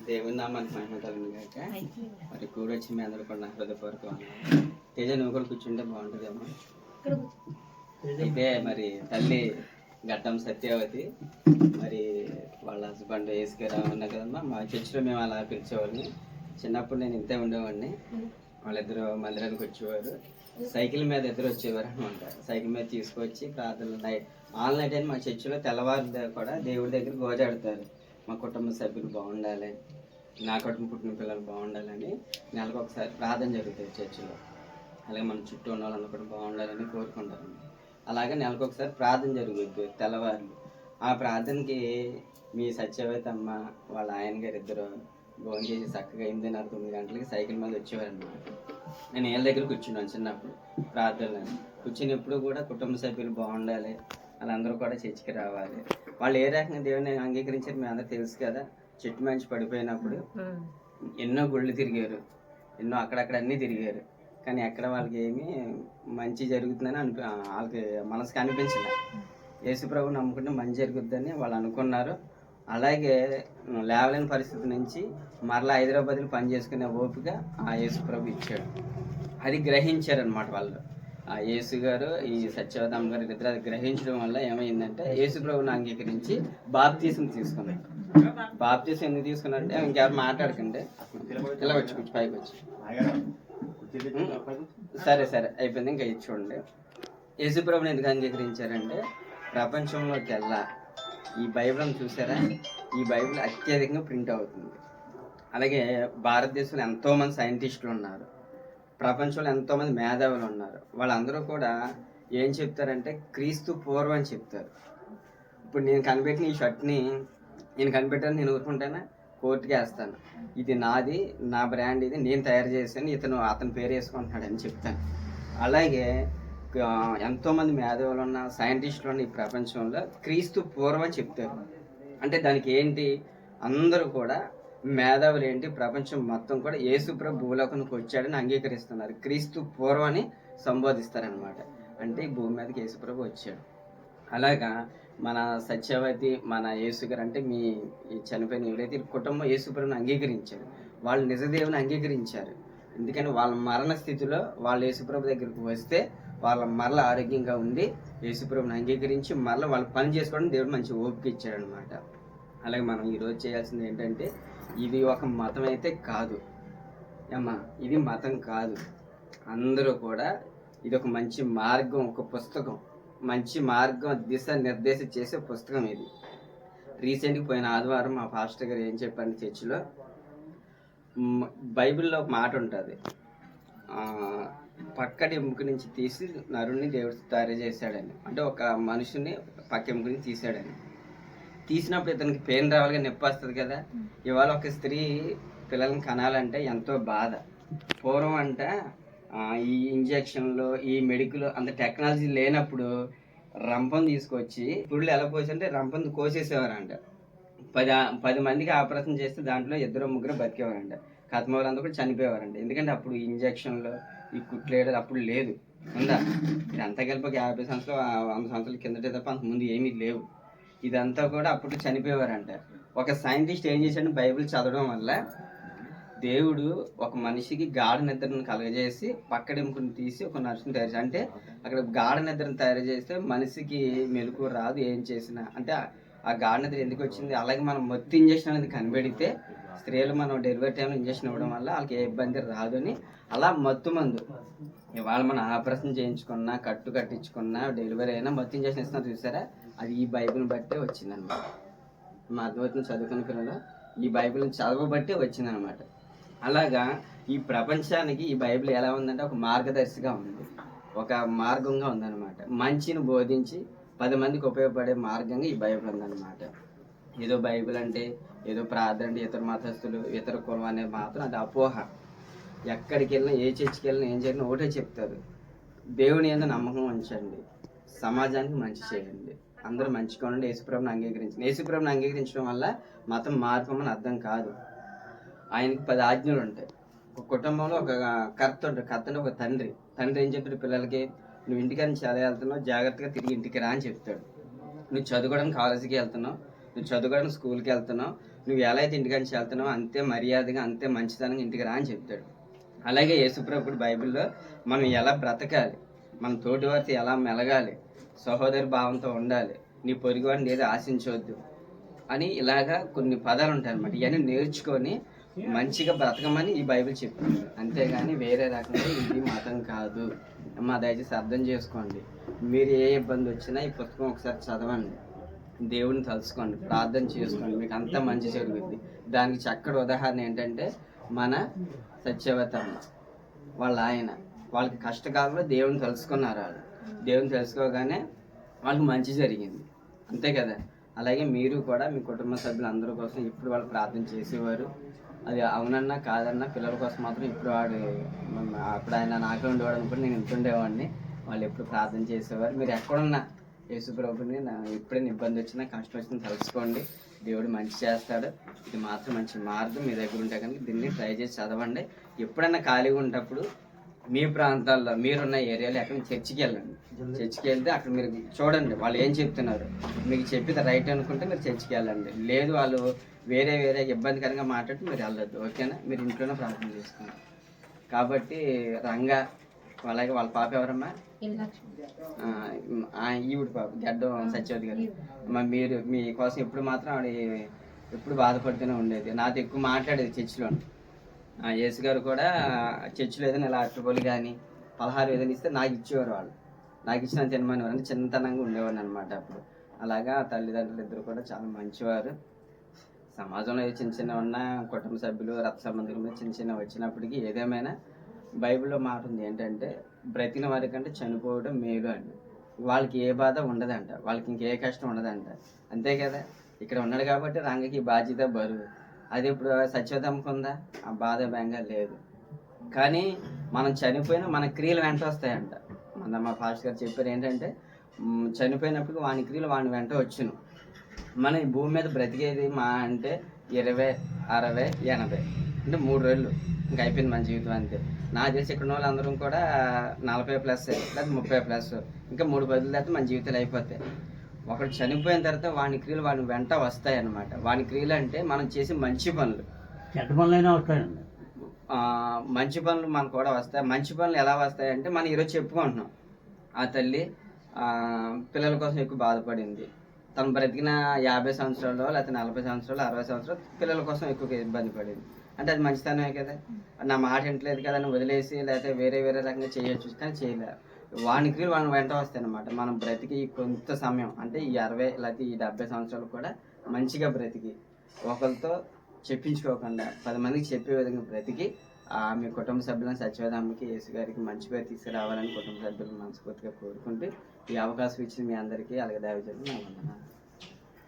దేవుని నామానికి మహిమ కలుగును గాక. మరి కూడి వచ్చి మీ అందరూ కూడా నా హృదయపూర్వక తేజ నువ్వు కూడా కూర్చుంటే బాగుంటుందేమో. అయితే మరి తల్లి గడ్డం సత్యావతి, మరి వాళ్ళ హస్బెండ్ ఏసుకరావు ఉన్నారు కదమ్మా. మా చర్చిలో మేము అలా పిలిచేవాళ్ళని. చిన్నప్పుడు నేను ఇంతే ఉండేవాడిని. వాళ్ళిద్దరు మందిరానికి వచ్చేవారు. సైకిల్ మీద ఇద్దరు వచ్చేవారు అనమాట. సైకిల్ మీద తీసుకొచ్చి ప్రార్థనలు ఆల్ నైట్ అని మా చర్చిలో తెల్లవారు కూడా దేవుడి దగ్గర గోజాడతారు. మా కుటుంబ సభ్యులు బాగుండాలి, నా కుటుంబ పుట్టిన పిల్లలు బాగుండాలని నెలకు ఒకసారి ప్రార్థన జరుగుతుంది చర్చిలో. అలాగే మన చుట్టూ ఉన్న వాళ్ళందరూ కూడా బాగుండాలని కోరుకుంటారు. అలాగే నెలకు ఒకసారి ప్రార్థన జరుగుతుంది తెల్లవారులు. ఆ ప్రార్థనకి మీ సత్యవతి అమ్మ వాళ్ళ ఆయన గారు ఇద్దరు భోజనం చేసి చక్కగా 8:30, 9 గంటలకి సైకిల్ మీద వచ్చేవారు అనమాట. నేను ఏళ్ళ దగ్గర కూర్చున్నాను చిన్నప్పుడు ప్రార్థనలు. కూర్చున్నప్పుడు కూడా కుటుంబ సభ్యులు బాగుండాలి, వాళ్ళందరూ కూడా చర్చికి రావాలి. వాళ్ళు ఏ రకంగా దేవుని అంగీకరించారు మీ అందరూ తెలుసు కదా. చెట్టు మంచి పడిపోయినప్పుడు ఎన్నో గుళ్ళు తిరిగారు, ఎన్నో అక్కడక్కడ అన్నీ తిరిగారు. కానీ ఎక్కడ వాళ్ళకి ఏమీ మంచి జరుగుతుందని వాళ్ళకి మనసుకు అనిపించలే. యేసుప్రభు నమ్ముకుంటే మంచి జరుగుద్దని వాళ్ళు అనుకున్నారు. అలాగే లేవలేని పరిస్థితి నుంచి మరలా హైదరాబాద్లో పని చేసుకునే ఓపిక ఆ యేసుప్రభు ఇచ్చాడు. అది గ్రహించారనమాట వాళ్ళు. ఆ యేసు గారు ఈ సత్యవతి గారు ఇద్దరు అది గ్రహించడం వల్ల ఏమైందంటే యేసుప్రభుని అంగీకరించి బాప్తీసం తీసుకున్నారు. బాప్తీసం ఎందుకు తీసుకున్నారంటే ఇంకెవరు మాట్లాడకండి, ఇలా వచ్చి కూర్చు పైకి వచ్చి సరే అయిపోయింది. ఇంకా ఇది చూడండి. యేసుప్రభుని ఎందుకు అంగీకరించారంటే ప్రపంచంలోకి వెళ్ళా ఈ బైబిల్ని చూసారా, ఈ బైబిల్ అత్యధికంగా ప్రింట్ అవుతుంది. అలాగే భారతదేశంలో ఎంతోమంది సైంటిస్టులు ఉన్నారు, ప్రపంచంలో ఎంతోమంది మేధావులు ఉన్నారు. వాళ్ళందరూ కూడా ఏం చెప్తారంటే క్రీస్తు పూర్వం అని చెప్తారు. ఇప్పుడు నేను కనిపెట్టిన ఈ షర్ట్ని నేను కనిపెట్టాను, నేను ఊరుకుంటానా? కోర్టుకి వేస్తాను. ఇది నాది, నా బ్రాండ్, ఇది నేను తయారు చేశాను, అతని పేరు వేసుకుంటున్నాడు అని చెప్తాను. అలాగే ఎంతోమంది మేధావులు ఉన్న సైంటిస్టులు ఉన్న ఈ ప్రపంచంలో క్రీస్తు పూర్వం అని చెప్తారు. అంటే దానికి ఏంటి, అందరూ కూడా మేధావులు ఏంటి, ప్రపంచం మొత్తం కూడా యేసుప్రభు భూలోకానికి వచ్చాడని అంగీకరిస్తున్నారు. క్రీస్తు పూర్వాన్ని సంబోధిస్తారనమాట. అంటే ఈ భూమి మీదకి యేసుప్రభు వచ్చాడు. అలాగా మన సత్యవతి, మన యేసు గారు అంటే మీ చనిపోయిన ఎవరైతే కుటుంబం యేసుప్రభుని అంగీకరించారు, వాళ్ళు నిజదేవుని అంగీకరించారు. ఎందుకంటే వాళ్ళ మరణ స్థితిలో వాళ్ళు యేసుప్రభు దగ్గరికి వస్తే వాళ్ళ మరల ఆరోగ్యంగా ఉండి యేసుప్రభుని అంగీకరించి మరల వాళ్ళు పని చేసుకోవడం దేవుడు మంచి ఓపిక ఇచ్చాడనమాట. అలాగే మనం ఈరోజు చేయాల్సింది ఏంటంటే, ఇది ఒక మతం అయితే కాదు అమ్మా, ఇది మతం కాదు. అందరూ కూడా ఇది ఒక మంచి మార్గం, ఒక పుస్తకం, మంచి మార్గం దిశ నిర్దేశం చేసే పుస్తకం ఇది. రీసెంట్గా పోయిన ఆదివారం మా పాస్టర్ గారు ఏం చెప్పారు చర్చిలో, బైబిల్లో ఒక మాట ఉంటుంది, పక్కటి ఎముక నుంచి తీసి నరుణ్ణి దేవుడు తయారు చేశాడని. అంటే ఒక మనుషుని పక్క ఎముక నుంచి తీసాడని. తీసినప్పుడు ఇతనికి పెయిన్ రావాలిగా, నొప్పి వస్తుంది కదా. ఇవాళ ఒక స్త్రీ పిల్లల్ని కనాలంటే ఎంతో బాధ. పూర్వం అంట ఈ ఇంజక్షన్లు, ఈ మెడికల్ అంత టెక్నాలజీ లేనప్పుడు రంపం తీసుకొచ్చి పురుళ్ళు ఎలా పోసంటే రంపం కోసేసేవారంట. 10 మందికి ఆపరేషన్ చేస్తే దాంట్లో 2-3 బతికేవారంట. కథమ వాళ్ళంతా కూడా చనిపోయేవారంట. ఎందుకంటే అప్పుడు ఇంజక్షన్లు, ఈ కుట్లేయడం అప్పుడు లేదు. ఉందా? ఇదంతా కలిపి 50 సంవత్సరాలు 100 సంవత్సరాల కిందటే తప్ప అంతకుముందు ఏమీ లేవు. ఇదంతా కూడా అప్పుడు చనిపోయేవారంట. ఒక సైంటిస్ట్ ఏం చేశాడు, బైబిల్ చదవడం వల్ల దేవుడు ఒక మనిషికి గాఢ నిద్రను కలగజేసి పక్కడెముకను తీసి ఒక నర్సుని తయారు చేసి, అంటే అక్కడ గాఢ నిద్రను తయారు చేస్తే మనిషికి మెలకు రాదు ఏం చేసినా. అంటే ఆ గాఢ నిద్ర ఎందుకు వచ్చింది? అలాగే మనం మొత్తం ఇంజక్షన్ అనేది కనిపెడితే స్త్రీలు మనం డెలివరీ టైంలో ఇంజక్షన్ ఇవ్వడం వల్ల వాళ్ళకి ఏ ఇబ్బంది రాదు అని. అలా మత్తు మందు ఇవాళ మనం ఆపరేషన్ చేయించుకున్నా, కట్టించుకున్నా, డెలివరీ అయినా మొత్తం ఇంజక్షన్ ఇస్తున్నా చూసారా, అది ఈ బైబిల్ని బట్టే వచ్చిందనమాట. మా అద్వైతం చదువుకున్న పిల్లలు ఈ బైబిల్ని చదవబట్టే వచ్చిందనమాట. అలాగా ఈ ప్రపంచానికి ఈ బైబిల్ ఎలా ఉందంటే ఒక మార్గదర్శిగా ఉంది, ఒక మార్గంగా ఉందన్నమాట. మంచిని బోధించి 10 మందికి ఉపయోగపడే మార్గంగా ఈ బైబిల్ ఉందన్నమాట. ఏదో బైబిల్ అంటే ఏదో ప్రార్థన అంటే ఇతర మతస్థులు, ఇతర కులం అనేది మాత్రం అది అపోహ. ఎక్కడికి వెళ్ళినా, ఏ చర్చికి వెళ్ళినా, ఏం చేసినా ఒకటే చెప్తారు, దేవుని యందు నమ్మకం ఉంచండి, సమాజానికి మంచి చేయండి, అందరూ మంచిగా ఉండండి, యేసుప్రభుని అంగీకరించండి. యేసుప్రభుని అంగీకరించడం వల్ల మతం మార్పమని అర్థం కాదు. ఆయనకి 10 ఆజ్ఞలు ఉంటాయి. ఒక కుటుంబంలో ఒక కర్త ఉంటాడు. కర్త అంటే ఒక తండ్రి ఏం చెప్తాడు పిల్లలకి, నువ్వు ఇంటికి నుంచి ఎలా వెళ్తున్నావు, జాగ్రత్తగా తిరిగి ఇంటికి రా అని చెప్తాడు. నువ్వు చదువుకోవడానికి కాలేజీకి వెళ్తున్నావు, నువ్వు చదువుకోవడానికి స్కూల్కి వెళ్తున్నావు, నువ్వు ఎలా అయితే ఇంటికాంచి వెళ్తున్నావో అంతే మర్యాదగా అంతే మంచితనంగా ఇంటికి రా అని చెప్తాడు. అలాగే యేసుప్రభుడు బైబిల్లో మనం ఎలా బ్రతకాలి, మన తోటివారితో ఎలా మెలగాలి, సహోదరి భావంతో ఉండాలి, నీ పొరుగువాడిని ఏదో ఆశించవద్దు అని ఇలాగా కొన్ని పదాలు ఉంటాయి అన్నమాట. ఇవన్నీ నేర్చుకొని మంచిగా బ్రతకమని ఈ బైబిల్ చెప్తుంది. అంతేగాని వేరే రకంగా ఇది మతం కాదు. అమ్మ దయచేసి అర్థం చేసుకోండి. మీరు ఏ ఇబ్బంది వచ్చినా ఈ పుస్తకం ఒకసారి చదవండి, దేవుని తలుచుకోండి, ప్రార్థన చేసుకోండి, మీకు అంతా మంచి జరుగుద్ది. దానికి చక్కటి ఉదాహరణ ఏంటంటే మన సత్యవతమ్మ వాళ్ళ ఆయన, వాళ్ళకి కష్టకాలంలో దేవుని తెలుసుకున్నారు. వాళ్ళు దేవుని తెలుసుకోగానే వాళ్ళకి మంచి జరిగింది, అంతే కదా. అలాగే మీరు కూడా మీ కుటుంబ సభ్యులందరి కోసం ఇప్పుడు వాళ్ళు ప్రార్థన చేసేవారు. అది అవునన్నా కాదన్నా పిల్లల కోసం మాత్రం ఇప్పుడు అప్పుడు ఆయన నాకే ఉండేవాడు అనుకుంటే నేను ఇంటుండేవాడిని. వాళ్ళు ఎప్పుడు ప్రార్థన చేసేవారు. మీరు ఎక్కడున్నా యేసుప్రభుని ఎప్పుడైనా ఇబ్బంది వచ్చినా కష్టం వచ్చినా తలుచుకోండి, దేవుడు మంచి చేస్తాడు. ఇది మాత్రం మంచి మార్గం. మీ దగ్గర ఉంటే కనుక దీన్ని ట్రై చేసి చదవండి. ఎప్పుడైనా ఖాళీగా ఉన్నప్పుడు మీ ప్రాంతాల్లో మీరున్న ఏరియాలో ఎక్కడ చర్చికి వెళ్ళండి. చర్చికి వెళ్తే అక్కడ మీరు చూడండి వాళ్ళు ఏం చెప్తున్నారు. మీకు చెప్పితే రైట్ అనుకుంటే మీరు చర్చికి వెళ్ళండి. లేదు వాళ్ళు వేరే ఇబ్బందికరంగా మాట్లాడితే మీరు వెళ్ళొద్దు, ఓకేనా. మీరు ఇంట్లోనే ప్రార్థన చేసుకోండి. కాబట్టి రంగా, అలాగే వాళ్ళ పాప ఎవరమ్మా, ఈవిడ పాప గడ్డం సత్యవతి గారు. మీరు మీకోసం ఎప్పుడు మాత్రం ఆవిడ ఎప్పుడు బాధపడుతూనే ఉండేది. నాతో ఎక్కువ మాట్లాడేది చర్చిలో. యేసు గారు కూడా చర్చిలో ఏదైనా ఇలా అట్టుబొలు కానీ పలహారం ఏదైనా ఇస్తే నాకు ఇచ్చేవారు. వాళ్ళు నాకు ఇచ్చిన తినమనేవారు, అంటే చిన్నతనంగా ఉండేవాడిని అనమాట అప్పుడు. అలాగా తల్లిదండ్రులు ఇద్దరు కూడా చాలా మంచివారు. సమాజంలో చిన్న ఉన్న కుటుంబ సభ్యులు రక్త సంబంధికుల మీద చిన్న వచ్చినప్పటికీ ఏదేమైనా బైబిల్లో మాట ఉంది ఏంటంటే బ్రతికిన వారి కంటే చనిపోవడం మేలు అండి. వాళ్ళకి ఏ బాధ ఉండదంట, వాళ్ళకి ఇంకే కష్టం ఉండదంట, అంతే కదా. ఇక్కడ ఉన్నాడు కాబట్టి రంగకి బాధ్యత బరువు. అది ఇప్పుడు సత్యవతమ్మకు ఉందా, ఆ బాధ బెంగ లేదు. కానీ మనం చనిపోయినా మన క్రియలు వెంట వస్తాయంట. మా ఫాస్ట్ గారు చెప్పారు ఏంటంటే చనిపోయినప్పుడు వాని క్రియలు వాని వెంట వచ్చును. మనం ఈ భూమి మీద బ్రతికేది మా అంటే 20, 60, 80 అంటే 3 రోజులు ఇంకా అయిపోయింది మన జీవితం అంతే. నాకు తెలిసి ఇక్కడ వాళ్ళు అందరం కూడా 40+ లేదా 30+, ఇంకా 3 బదులు అయితే మన జీవితాలు అయిపోతాయి. ఒకడు చనిపోయిన తర్వాత వాని క్రియలు వాని వెంట వస్తాయి అన్నమాట. వాని క్రియలు అంటే మనం చేసే మంచి పనులు, చెడ్డ పనులైనా వస్తాయండి. మంచి పనులు మనకు కూడా వస్తాయి. మంచి పనులు ఎలా వస్తాయంటే మనం ఈరోజు చెప్పుకుంటున్నాం, ఆ తల్లి పిల్లల కోసం ఎక్కువ బాధపడింది. తను బ్రతికిన 50 సంవత్సరాలు లేకపోతే 40 సంవత్సరాలు 60 సంవత్సరాలు పిల్లల కోసం ఎక్కువ ఇబ్బంది పడింది. అంటే అది మంచితనమే కదా. నా మాట వింటలేదు కదా అని వదిలేసి లేకపోతే వేరే రకంగా చేయొచ్చు, కానీ చేయలేదు. వాని క్రియలు వాని వెంట వస్తాయి అన్నమాట. మనం బ్రతికి కొంత సమయం అంటే ఈ 60 లేకపోతే ఈ 70 సంవత్సరాలు కూడా మంచిగా బ్రతికి ఒకరితో చెప్పించుకోకుండా 10 మందికి చెప్పే విధంగా బ్రతికి మీ కుటుంబ సభ్యులను సత్యవతమ్మకి యేసు గారికి మంచి పేరు తీసుకురావాలని కుటుంబ సభ్యులను మనస్ఫూర్తిగా కోరుకుంటూ ఈ అవకాశం ఇచ్చిన మీ అందరికీ అలాగే దైవజనులు నా వందనాలు.